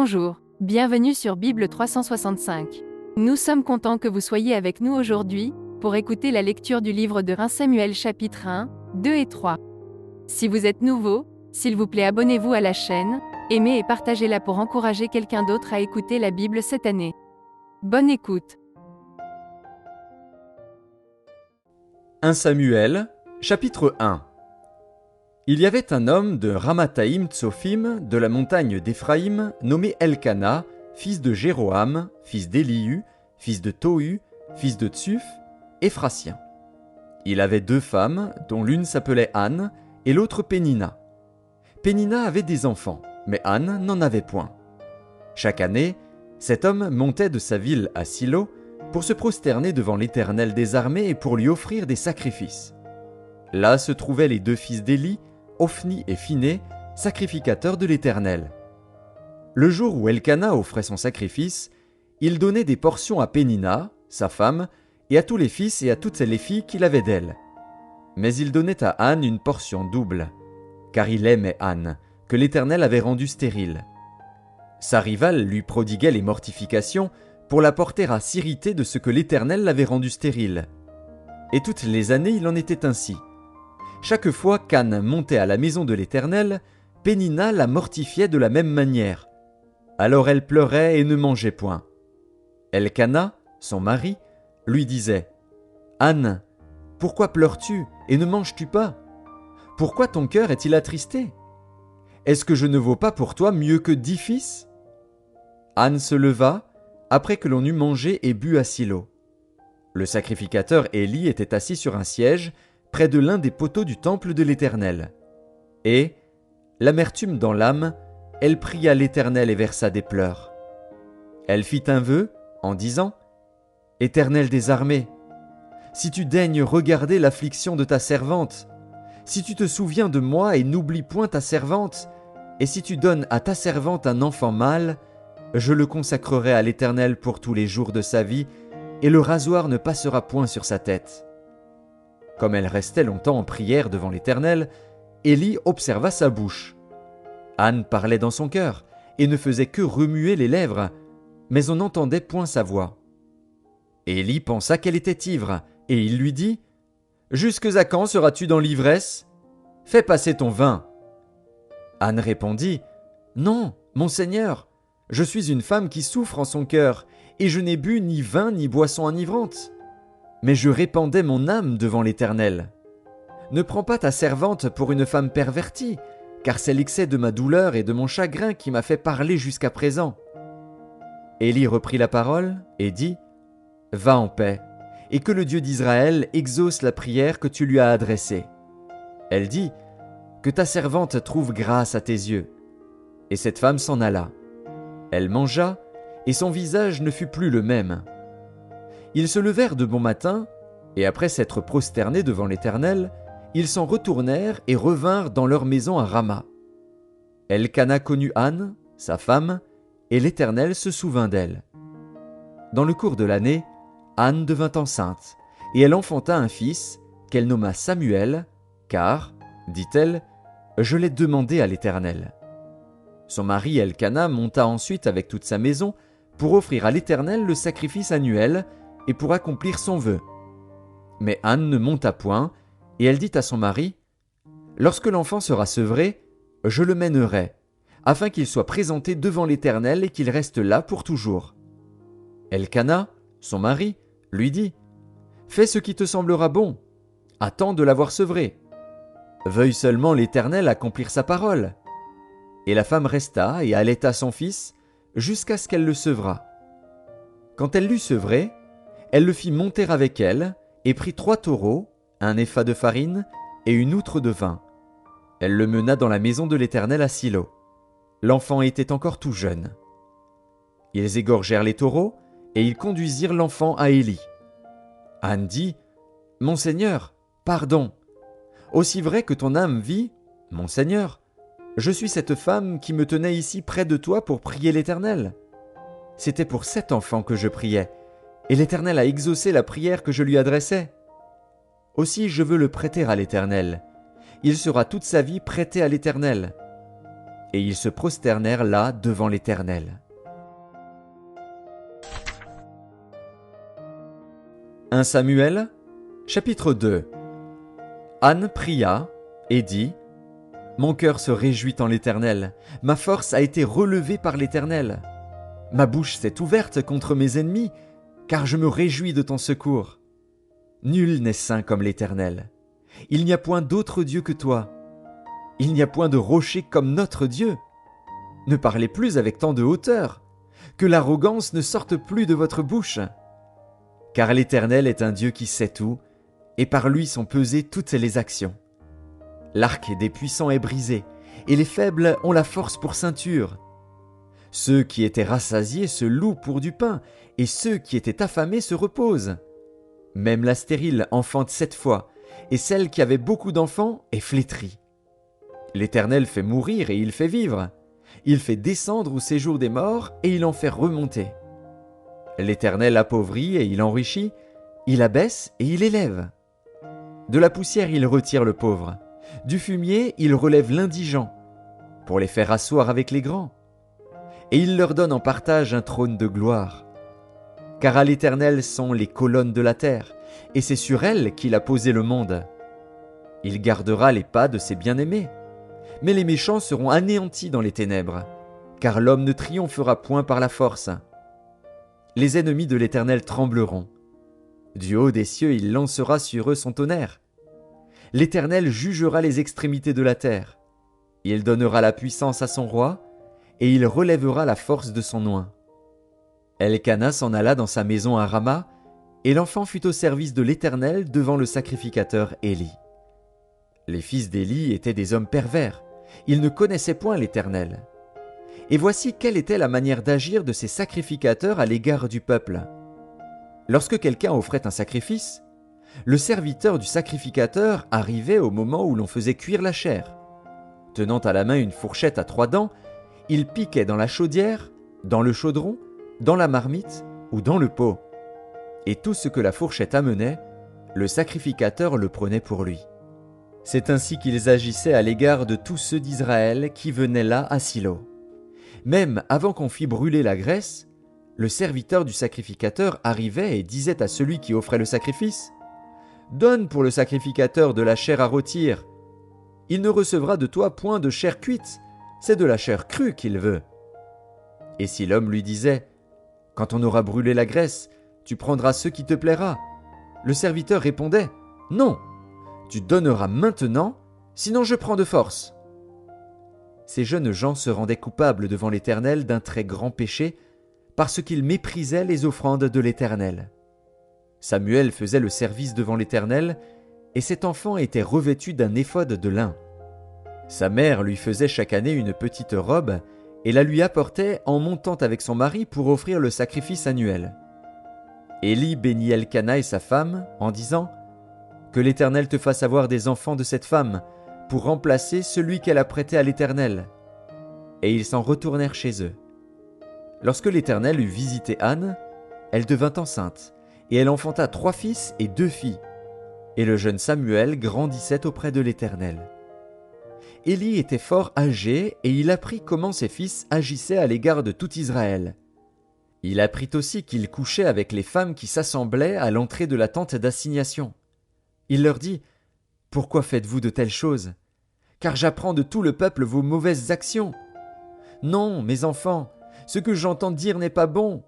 Bonjour, bienvenue sur Bible 365. Nous sommes contents que vous soyez avec nous aujourd'hui, pour écouter la lecture du livre de 1 Samuel chapitre 1, 2 et 3. Si vous êtes nouveau, s'il vous plaît abonnez-vous à la chaîne, aimez et partagez-la pour encourager quelqu'un d'autre à écouter la Bible cette année. Bonne écoute. 1 Samuel, chapitre 1. Il y avait un homme de Ramathaïm Tsophim, de la montagne d'Éphraïm, nommé Elkana, fils de Jéroham, fils d'Élihu, fils de Tohu, fils de Tsuf, Éphrasien. Il avait 2 femmes, dont l'une s'appelait Anne, et l'autre Pénina. Pénina avait des enfants, mais Anne n'en avait point. Chaque année, cet homme montait de sa ville à Silo, pour se prosterner devant l'Éternel des armées et pour lui offrir des sacrifices. Là se trouvaient les 2 fils d'Éli, Ophni et Phiné, sacrificateurs de l'Éternel. Le jour où Elkana offrait son sacrifice, il donnait des portions à Pénina, sa femme, et à tous les fils et à toutes les filles qu'il avait d'elle. Mais il donnait à Anne une portion double, car il aimait Anne, que l'Éternel avait rendue stérile. Sa rivale lui prodiguait les mortifications pour la porter à s'irriter de ce que l'Éternel l'avait rendue stérile. Et toutes les années il en était ainsi. Chaque fois qu'Anne montait à la maison de l'Éternel, Pénina la mortifiait de la même manière. Alors elle pleurait et ne mangeait point. Elkana, son mari, lui disait « Anne, pourquoi pleures-tu et ne manges-tu pas? Pourquoi ton cœur est-il attristé? Est-ce que je ne vaux pas pour toi mieux que 10 fils ?» Anne se leva, après que l'on eut mangé et bu à Silo. Le sacrificateur Éli était assis sur un siège, près de l'un des poteaux du temple de l'Éternel. Et, l'amertume dans l'âme, elle pria l'Éternel et versa des pleurs. Elle fit un vœu, en disant « Éternel des armées, si tu daignes regarder l'affliction de ta servante, si tu te souviens de moi et n'oublies point ta servante, et si tu donnes à ta servante un enfant mâle, je le consacrerai à l'Éternel pour tous les jours de sa vie, et le rasoir ne passera point sur sa tête. » Comme elle restait longtemps en prière devant l'Éternel, Éli observa sa bouche. Anne parlait dans son cœur, et ne faisait que remuer les lèvres, mais on n'entendait point sa voix. Éli pensa qu'elle était ivre, et il lui dit « Jusque à quand seras-tu dans l'ivresse? Fais passer ton vin. » Anne répondit « Non, mon Seigneur, je suis une femme qui souffre en son cœur, et je n'ai bu ni vin ni boisson enivrante. Mais je répandais mon âme devant l'Éternel. Ne prends pas ta servante pour une femme pervertie, car c'est l'excès de ma douleur et de mon chagrin qui m'a fait parler jusqu'à présent. » Éli reprit la parole et dit « Va en paix, et que le Dieu d'Israël exauce la prière que tu lui as adressée. » Elle dit « Que ta servante trouve grâce à tes yeux. » Et cette femme s'en alla. Elle mangea, et son visage ne fut plus le même. Ils se levèrent de bon matin, et après s'être prosternés devant l'Éternel, ils s'en retournèrent et revinrent dans leur maison à Rama. Elkana connut Anne, sa femme, et l'Éternel se souvint d'elle. Dans le cours de l'année, Anne devint enceinte, et elle enfanta un fils, qu'elle nomma Samuel, car, dit-elle, je l'ai demandé à l'Éternel. Son mari Elkana monta ensuite avec toute sa maison pour offrir à l'Éternel le sacrifice annuel et pour accomplir son vœu. Mais Anne ne monta point, et elle dit à son mari « Lorsque l'enfant sera sevré, je le mènerai, afin qu'il soit présenté devant l'Éternel et qu'il reste là pour toujours. » Elkana, son mari, lui dit « Fais ce qui te semblera bon, attends de l'avoir sevré. Veuille seulement l'Éternel accomplir sa parole. » Et la femme resta et allaita son fils jusqu'à ce qu'elle le sevrât. Quand elle l'eut sevré, elle le fit monter avec elle et prit 3 taureaux, un épha de farine et une outre de vin. Elle le mena dans la maison de l'Éternel à Silo. L'enfant était encore tout jeune. Ils égorgèrent les taureaux et ils conduisirent l'enfant à Éli. Anne dit « Mon Seigneur, pardon. Aussi vrai que ton âme vit, mon Seigneur, je suis cette femme qui me tenait ici près de toi pour prier l'Éternel. C'était pour cet enfant que je priais, et l'Éternel a exaucé la prière que je lui adressais. Aussi je veux le prêter à l'Éternel. Il sera toute sa vie prêté à l'Éternel. » et ils se prosternèrent là devant l'Éternel. 1 Samuel, chapitre 2. Anne pria et dit : « Mon cœur se réjouit en l'Éternel, ma force a été relevée par l'Éternel. Ma bouche s'est ouverte contre mes ennemis, car je me réjouis de ton secours. Nul n'est saint comme l'Éternel. Il n'y a point d'autre Dieu que toi. Il n'y a point de rocher comme notre Dieu. Ne parlez plus avec tant de hauteur, que l'arrogance ne sorte plus de votre bouche. Car l'Éternel est un Dieu qui sait tout, et par lui sont pesées toutes les actions. L'arc des puissants est brisé, et les faibles ont la force pour ceinture. Ceux qui étaient rassasiés se louent pour du pain, et ceux qui étaient affamés se reposent. Même la stérile enfante 7 fois, et celle qui avait beaucoup d'enfants est flétrie. L'Éternel fait mourir et il fait vivre. Il fait descendre au séjour des morts et il en fait remonter. L'Éternel appauvrit et il enrichit, il abaisse et il élève. De la poussière il retire le pauvre, du fumier il relève l'indigent, pour les faire asseoir avec les grands. Et il leur donne en partage un trône de gloire. Car à l'Éternel sont les colonnes de la terre, et c'est sur elles qu'il a posé le monde. Il gardera les pas de ses bien-aimés, mais les méchants seront anéantis dans les ténèbres, car l'homme ne triomphera point par la force. Les ennemis de l'Éternel trembleront. Du haut des cieux il lancera sur eux son tonnerre. L'Éternel jugera les extrémités de la terre. Il donnera la puissance à son roi, et il relèvera la force de son oint. Elkana s'en alla dans sa maison à Rama, et l'enfant fut au service de l'Éternel devant le sacrificateur Éli. Les fils d'Éli étaient des hommes pervers, ils ne connaissaient point l'Éternel. Et voici quelle était la manière d'agir de ces sacrificateurs à l'égard du peuple. Lorsque quelqu'un offrait un sacrifice, le serviteur du sacrificateur arrivait au moment où l'on faisait cuire la chair. Tenant à la main une fourchette à 3 dents, il piquait dans la chaudière, dans le chaudron, dans la marmite ou dans le pot. Et tout ce que la fourchette amenait, le sacrificateur le prenait pour lui. C'est ainsi qu'ils agissaient à l'égard de tous ceux d'Israël qui venaient là à Silo. Même avant qu'on fît brûler la graisse, le serviteur du sacrificateur arrivait et disait à celui qui offrait le sacrifice : « Donne pour le sacrificateur de la chair à rôtir. Il ne recevra de toi point de chair cuite, c'est de la chair crue qu'il veut. » Et si l'homme lui disait : « Quand on aura brûlé la graisse, tu prendras ce qui te plaira. » Le serviteur répondait : « Non, tu donneras maintenant, sinon je prends de force. » Ces jeunes gens se rendaient coupables devant l'Éternel d'un très grand péché, parce qu'ils méprisaient les offrandes de l'Éternel. Samuel faisait le service devant l'Éternel, et cet enfant était revêtu d'un éphod de lin. Sa mère lui faisait chaque année une petite robe, et la lui apportait en montant avec son mari pour offrir le sacrifice annuel. Éli bénit Elkana et sa femme, en disant : « Que l'Éternel te fasse avoir des enfants de cette femme, pour remplacer celui qu'elle a prêté à l'Éternel. » Et ils s'en retournèrent chez eux. Lorsque l'Éternel eut visité Anne, elle devint enceinte, et elle enfanta 3 fils et 2 filles. Et le jeune Samuel grandissait auprès de l'Éternel. Éli était fort âgé, et il apprit comment ses fils agissaient à l'égard de tout Israël. Il apprit aussi qu'il couchait avec les femmes qui s'assemblaient à l'entrée de la tente d'assignation. Il leur dit : « Pourquoi faites-vous de telles choses ? Car j'apprends de tout le peuple vos mauvaises actions. Non, mes enfants, ce que j'entends dire n'est pas bon.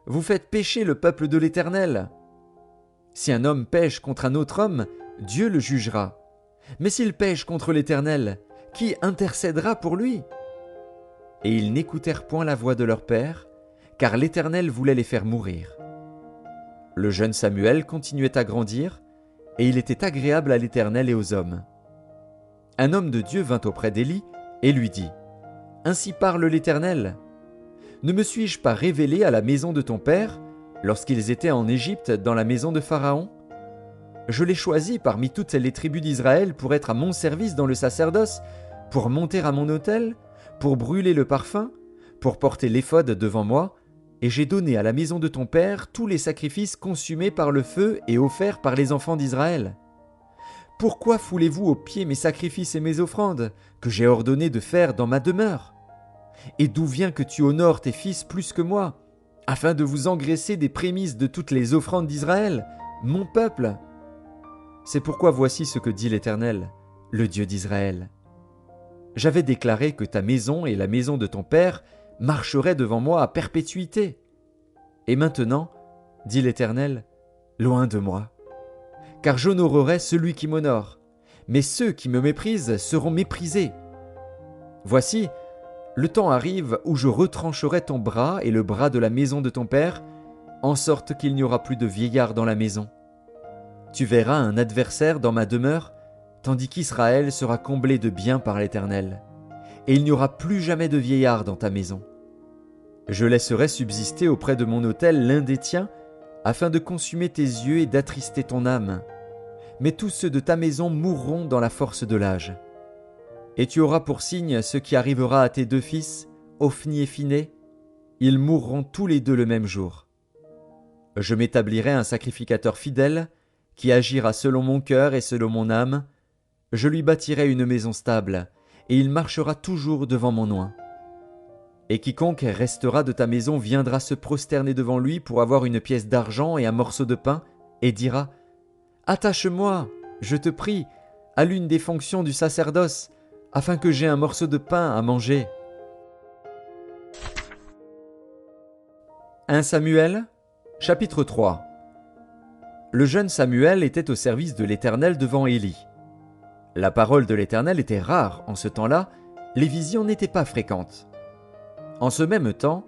Vous faites pécher le peuple de l'Éternel. Si un homme pêche contre un autre homme, Dieu le jugera. Mais s'il pêche contre l'Éternel, qui intercédera pour lui ? » Et ils n'écoutèrent point la voix de leur père, car l'Éternel voulait les faire mourir. Le jeune Samuel continuait à grandir, et il était agréable à l'Éternel et aux hommes. Un homme de Dieu vint auprès d'Éli et lui dit : « Ainsi parle l'Éternel. Ne me suis-je pas révélé à la maison de ton père, lorsqu'ils étaient en Égypte dans la maison de Pharaon ? Je l'ai choisi parmi toutes les tribus d'Israël pour être à mon service dans le sacerdoce, pour monter à mon autel, pour brûler le parfum, pour porter l'éphod devant moi, et j'ai donné à la maison de ton père tous les sacrifices consumés par le feu et offerts par les enfants d'Israël. pourquoi foulez-vous aux pieds mes sacrifices et mes offrandes, que j'ai ordonné de faire dans ma demeure? Et d'où vient que tu honores tes fils plus que moi, afin de vous engraisser des prémices de toutes les offrandes d'Israël, mon peuple? C'est pourquoi voici ce que dit l'Éternel, le Dieu d'Israël. J'avais déclaré que ta maison et la maison de ton père marcheraient devant moi à perpétuité. Et maintenant, dit l'Éternel, loin de moi. Car j'honorerai celui qui m'honore, mais ceux qui me méprisent seront méprisés. Voici, le temps arrive où je retrancherai ton bras et le bras de la maison de ton père, en sorte qu'il n'y aura plus de vieillard dans la maison. Tu verras un adversaire dans ma demeure, tandis qu'Israël sera comblé de bien par l'Éternel, et il n'y aura plus jamais de vieillard dans ta maison. Je laisserai subsister auprès de mon autel l'un des tiens, afin de consumer tes yeux et d'attrister ton âme. Mais tous ceux de ta maison mourront dans la force de l'âge. Et tu auras pour signe ce qui arrivera à tes deux fils, Ophni et Phiné. Ils mourront tous les deux le même jour. Je m'établirai un sacrificateur fidèle, qui agira selon mon cœur et selon mon âme. Je lui bâtirai une maison stable, et il marchera toujours devant mon oint. Et quiconque restera de ta maison viendra se prosterner devant lui pour avoir une pièce d'argent et un morceau de pain, et dira « Attache-moi, je te prie, à l'une des fonctions du sacerdoce, afin que j'aie un morceau de pain à manger. » 1 Samuel, chapitre 3. Le jeune Samuel était au service de l'Éternel devant Élie. La parole de l'Éternel était rare en ce temps-là, les visions n'étaient pas fréquentes. En ce même temps,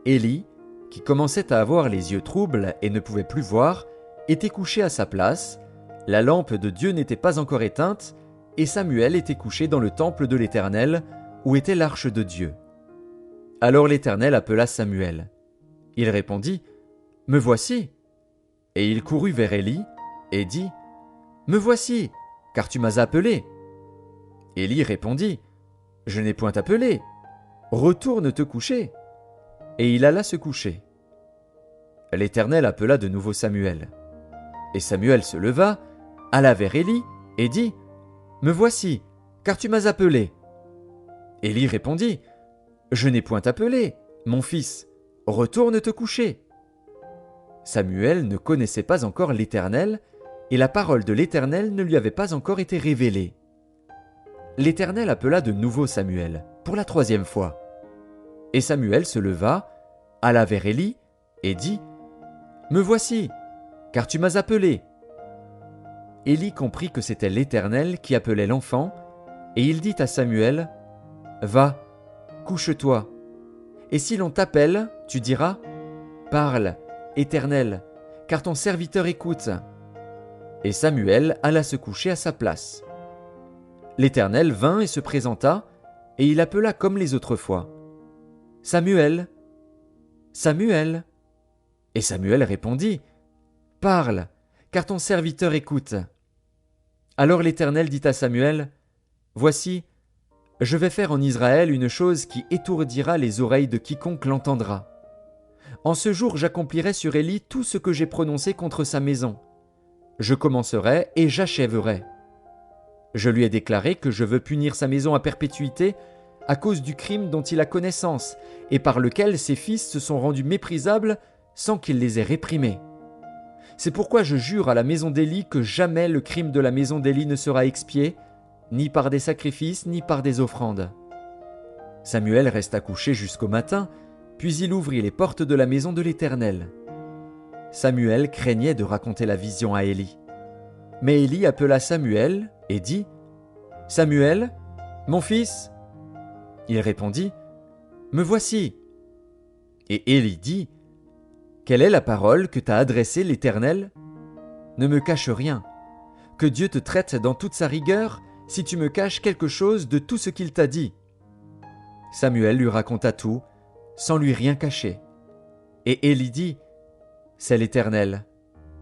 Élie, qui commençait à avoir les yeux troubles et ne pouvait plus voir, était couché à sa place, la lampe de Dieu n'était pas encore éteinte, et Samuel était couché dans le temple de l'Éternel, où était l'arche de Dieu. Alors l'Éternel appela Samuel. Il répondit, « Me voici !» Et il courut vers Élie, et dit, « Me voici, car tu m'as appelé. » Élie répondit, « Je n'ai point appelé. Retourne te coucher. » Et il alla se coucher. L'Éternel appela de nouveau Samuel. Et Samuel se leva, alla vers Élie, et dit, « Me voici, car tu m'as appelé. » Élie répondit, « Je n'ai point appelé, mon fils, retourne te coucher. » Samuel ne connaissait pas encore l'Éternel, et la parole de l'Éternel ne lui avait pas encore été révélée. L'Éternel appela de nouveau Samuel, pour la 3e fois. Et Samuel se leva, alla vers Élie, et dit, « Me voici, car tu m'as appelé. » Élie comprit que c'était l'Éternel qui appelait l'enfant, et il dit à Samuel, « Va, couche-toi. Et si l'on t'appelle, tu diras, « Parle, Éternel, car ton serviteur écoute. » Et Samuel alla se coucher à sa place. L'Éternel vint et se présenta, et il appela comme les autres fois. « Samuel, Samuel. » Et Samuel répondit, « Parle, car ton serviteur écoute. » Alors l'Éternel dit à Samuel, « Voici, je vais faire en Israël une chose qui étourdira les oreilles de quiconque l'entendra. En ce jour j'accomplirai sur Élie tout ce que j'ai prononcé contre sa maison. Je commencerai et j'achèverai. Je lui ai déclaré que je veux punir sa maison à perpétuité à cause du crime dont il a connaissance et par lequel ses fils se sont rendus méprisables sans qu'il les ait réprimés. C'est pourquoi je jure à la maison d'Élie que jamais le crime de la maison d'Élie ne sera expié, ni par des sacrifices, ni par des offrandes. » Samuel resta couché jusqu'au matin, puis il ouvrit les portes de la maison de l'Éternel. Samuel craignait de raconter la vision à Élie. Mais Élie appela Samuel et dit, « Samuel, mon fils ?» Il répondit, « Me voici. » Et Élie dit, « Quelle est la parole que t'a adressée l'Éternel ? Ne me cache rien. Que Dieu te traite dans toute sa rigueur si tu me caches quelque chose de tout ce qu'il t'a dit. » Samuel lui raconta tout, sans lui rien cacher. Et Élie dit, « C'est l'Éternel,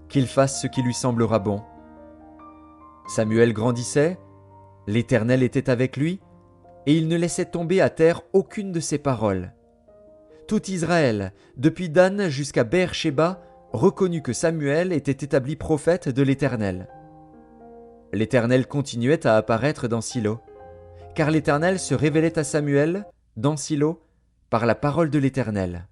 qu'il fasse ce qui lui semblera bon. » Samuel grandissait, l'Éternel était avec lui, et il ne laissait tomber à terre aucune de ses paroles. Tout Israël, depuis Dan jusqu'à Beer-Shéba, reconnut que Samuel était établi prophète de l'Éternel. l'Éternel continuait à apparaître dans Silo, car l'Éternel se révélait à Samuel, dans Silo, par la parole de l'Éternel.